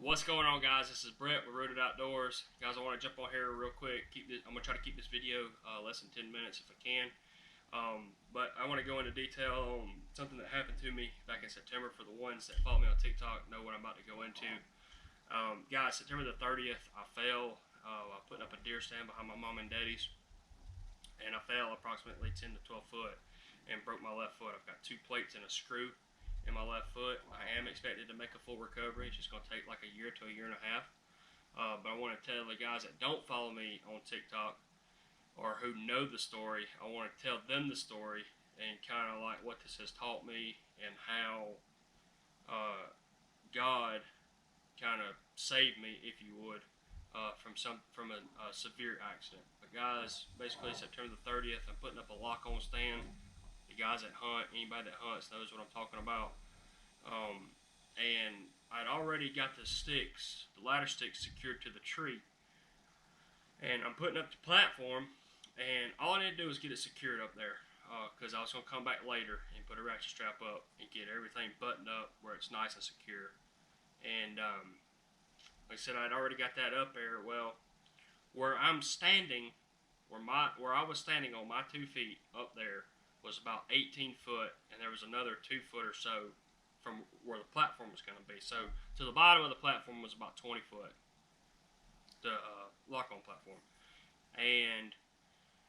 What's going on, guys? This is Brett with Rooted Outdoors. Guys, I want to jump on here real quick. I'm going to try to keep this video less than 10 minutes if I can. But I want to go into detail on something that happened to me back in September. For the ones that follow me on TikTok know what I'm about to go into. Guys, September the 30th, I fell. I put up a deer stand behind my mom and daddy's, and I fell approximately 10 to 12 foot and broke my left foot. I've got 2 plates and a screw in my left foot. I am expected to make a full recovery. It's just going to take like a year to a year and a half. But I want to tell the guys that don't follow me on TikTok or who know the story, I want to tell them the story and kind of like what this has taught me and how God kind of saved me, if you would, from a severe accident. But guys, basically September the 30th, I'm putting up a lock-on stand. The guys that hunt, anybody that hunts knows what I'm talking about. And I'd already got the ladder sticks secured to the tree. And I'm putting up the platform, and all I need to do is get it secured up there. Because I was going to come back later and put a ratchet strap up and get everything buttoned up where it's nice and secure. And like I said, I'd already got that up there. Well, where I'm standing, where I was standing on my 2 feet up there, was about 18 foot, and there was another 2 foot or so from where the platform was going to be. So to the bottom of the platform was about 20 foot, the lock-on platform. And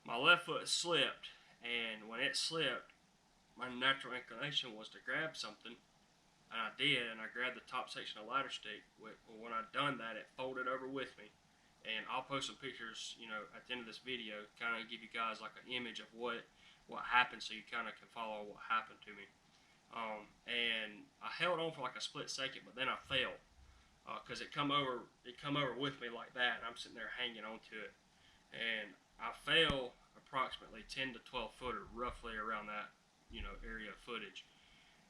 my left foot slipped, and when it slipped, my natural inclination was to grab something, and I did, and I grabbed the top section of the ladder stick. When I'd done that, it folded over with me. And I'll post some pictures, at the end of this video, kind of give you guys like an image of what happened, so you kind of can follow what happened to me. And I held on for like a split second, but then I fell because it come over with me like that, and I'm sitting there hanging onto it, and I fell approximately 10 to 12 footer, roughly around that area of footage,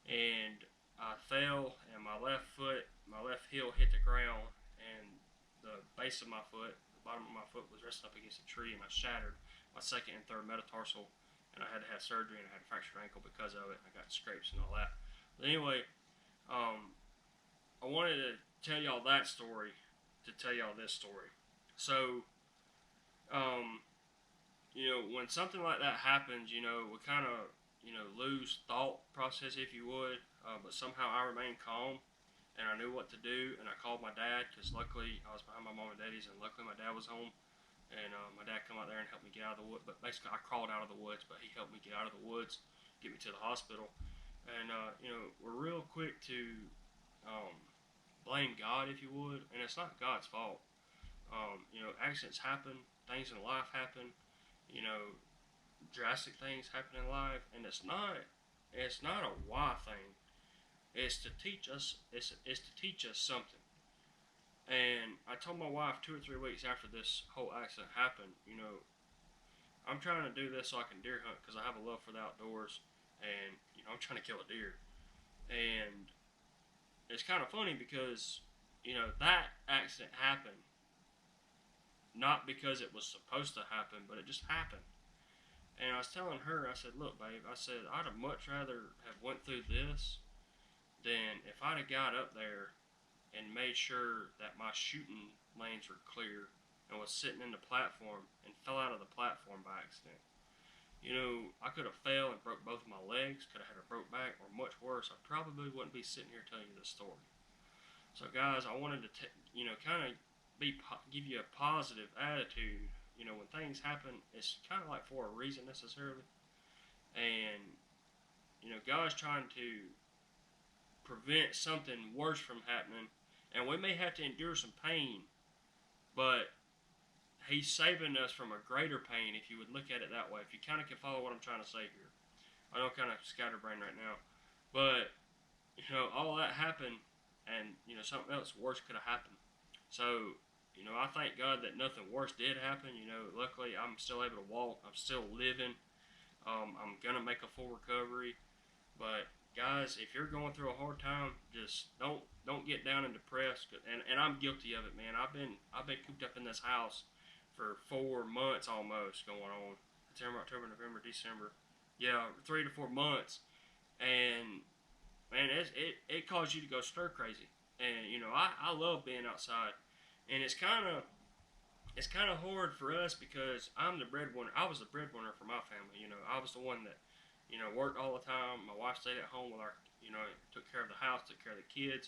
and I fell, and my left heel hit the ground, and the base of my foot, the bottom of my foot, was resting up against a tree, and I shattered my second and third metatarsal. And I had to have surgery, and I had a fractured ankle because of it. And I got scrapes and all that. But anyway, I wanted to tell y'all that story to tell y'all this story. So, when something like that happens, we kind of, lose thought process, if you would. But somehow I remained calm, and I knew what to do. And I called my dad, because luckily I was behind my mom and daddy's, and luckily my dad was home. And my dad come out there and helped me get out of the woods. But basically, I crawled out of the woods, but he helped me get out of the woods, get me to the hospital. And, we're real quick to blame God, if you would. And it's not God's fault. Accidents happen. Things in life happen. Drastic things happen in life. And it's not a why thing. It's to teach us. It's to teach us something. And I told my wife 2 or 3 weeks after this whole accident happened, I'm trying to do this so I can deer hunt, because I have a love for the outdoors, and, I'm trying to kill a deer. And it's kind of funny because, that accident happened not because it was supposed to happen, but it just happened. And I was telling her, I said, look, babe, I said, I'd have much rather have went through this than if I'd have got up there and made sure that my shooting lanes were clear and was sitting in the platform and fell out of the platform by accident. I could have fell and broke both of my legs, could have had a broke back, or much worse, I probably wouldn't be sitting here telling you this story. So guys, I wanted to kind of give you a positive attitude. When things happen, it's kind of like for a reason necessarily. And, God's trying to prevent something worse from happening. And we may have to endure some pain, but He's saving us from a greater pain, if you would look at it that way. If you kind of can follow what I'm trying to say here. I know I'm kind of scatterbrained right now. But, all that happened, and, something else worse could have happened. So, I thank God that nothing worse did happen. Luckily I'm still able to walk. I'm still living. I'm going to make a full recovery. But guys, if you're going through a hard time, just don't get down and depressed. And I'm guilty of it, man. I've been cooped up in this house for 4 months almost going on. September, October, November, December. Yeah, 3 to 4 months. And man, it caused you to go stir crazy. And you know, I love being outside, and it's kind of hard for us because I'm the breadwinner. I was the breadwinner for my family. You know, I was the one that, you know, worked all the time. My wife stayed at home with our, you know, took care of the house, took care of the kids,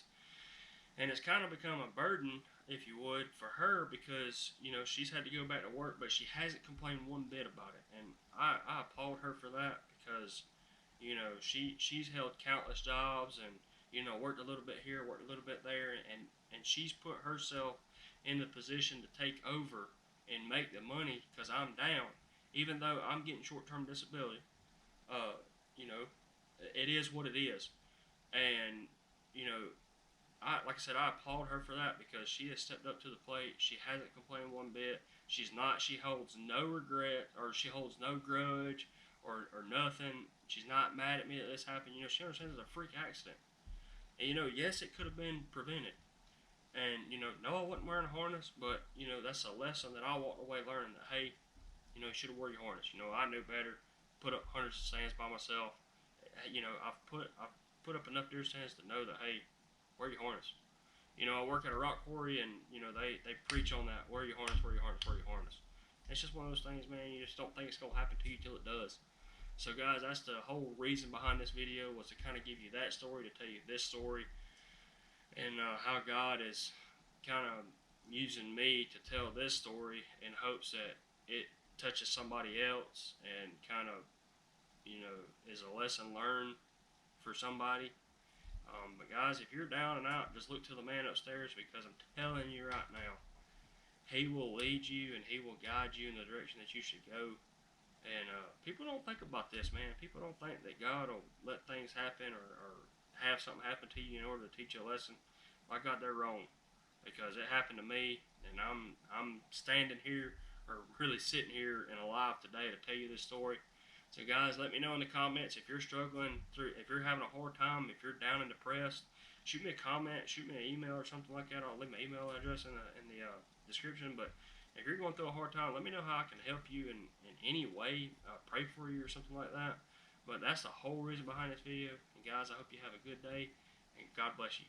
and it's kind of become a burden, if you would, for her because you know she's had to go back to work, but she hasn't complained one bit about it, and I applaud her for that because, you know, she's held countless jobs and you know worked a little bit here, worked a little bit there, and she's put herself in the position to take over and make the money because I'm down, even though I'm getting short-term disability. Uh, you know, it is what it is, and you know like I said, I applaud her for that because she has stepped up to the plate. She hasn't complained one bit. She's not. She holds no regret or she holds no grudge or nothing. She's not mad at me that this happened. You know, she understands it's a freak accident. And you know, yes, it could have been prevented. And you know, no, I wasn't wearing a harness, but you know, that's a lesson that I walked away learning that hey, you know, you should have worn your harness. You know, I knew better. Put up hundreds of stands by myself. You know, I've put up enough deer stands to know that hey, wear your harness. You know, I work at a rock quarry, and you know they preach on that. Wear your harness, wear your harness, wear your harness. It's just one of those things, man. You just don't think it's gonna happen to you till it does. So, guys, that's the whole reason behind this video was to kind of give you that story, to tell you this story, and how God is kind of using me to tell this story in hopes that it touches somebody else and kind of, you know, is a lesson learned for somebody. But guys, if you're down and out, just look to the man upstairs because I'm telling you right now, he will lead you and he will guide you in the direction that you should go. And people don't think about this, man. People don't think that God will let things happen or have something happen to you in order to teach you a lesson. My God, they're wrong because it happened to me, and I'm standing here or really sitting here and alive today to tell you this story. So guys, let me know in the comments if you're struggling through, if you're having a hard time, if you're down and depressed. Shoot me a comment, shoot me an email or something like that. I'll leave my email address in the description. But if you're going through a hard time, let me know how I can help you in any way. Pray for you or something like that. But that's the whole reason behind this video. And guys, I hope you have a good day, and God bless you.